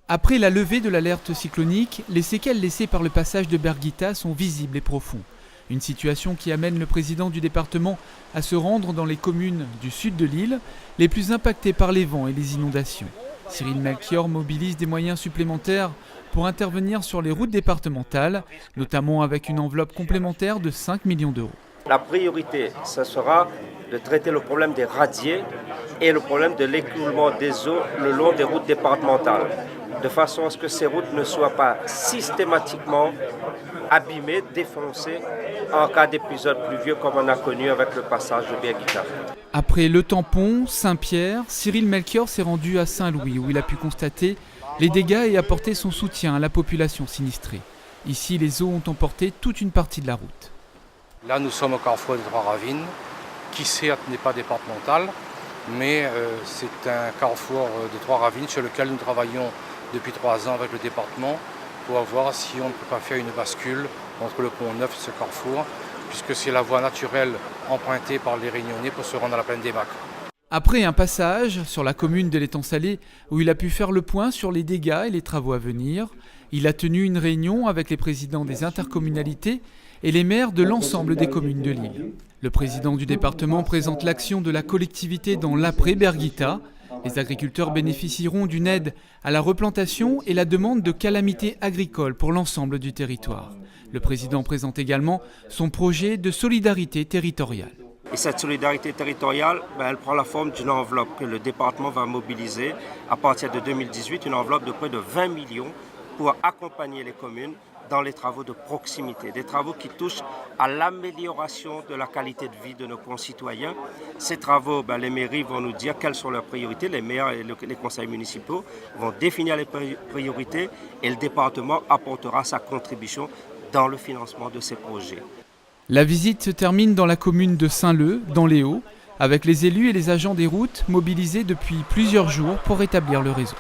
Après la levée de l'alerte cyclonique, les séquelles laissées par le passage de Berguita sont visibles et profondes. Une situation qui amène le président du département à se rendre dans les communes du sud de l'île, les plus impactées par les vents et les inondations. Cyril Melchior mobilise des moyens supplémentaires pour intervenir sur les routes départementales, notamment avec une enveloppe complémentaire de 5 millions d'euros. La priorité, ce sera de traiter le problème des radiers et le problème de l'écoulement des eaux le long des routes départementales, de façon à ce que ces routes ne soient pas systématiquement abîmées, défoncées en cas d'épisode pluvieux comme on a connu avec le passage de Berguita. Après Le Tampon, Saint-Pierre, Cyril Melchior s'est rendu à Saint-Louis où il a pu constater les dégâts et apporter son soutien à la population sinistrée. Ici, les eaux ont emporté toute une partie de la route. Là, nous sommes au carrefour des Trois-Ravines, qui certes n'est pas départemental, mais c'est un carrefour de Trois-Ravines sur lequel nous travaillons depuis 3 ans avec le département pour voir si on ne peut pas faire une bascule entre le pont Neuf et ce carrefour, puisque c'est la voie naturelle empruntée par les Réunionnais pour se rendre à la plaine des Macs. Après un passage sur la commune de l'Étang-Salé où il a pu faire le point sur les dégâts et les travaux à venir, il a tenu une réunion avec les présidents des intercommunalités et les maires de l'ensemble des communes de l'île. Le président du département présente l'action de la collectivité dans l'après-Berguita. Les agriculteurs bénéficieront d'une aide à la replantation et la demande de calamités agricoles pour l'ensemble du territoire. Le président présente également son projet de solidarité territoriale. Et cette solidarité territoriale, elle prend la forme d'une enveloppe que le département va mobiliser à partir de 2018, une enveloppe de près de 20 millions pour accompagner les communes dans les travaux de proximité, des travaux qui touchent à l'amélioration de la qualité de vie de nos concitoyens. Ces travaux, les mairies vont nous dire quelles sont leurs priorités, les maires et les conseils municipaux vont définir les priorités et le département apportera sa contribution dans le financement de ces projets. La visite se termine dans la commune de Saint-Leu, dans les Hauts, avec les élus et les agents des routes mobilisés depuis plusieurs jours pour rétablir le réseau.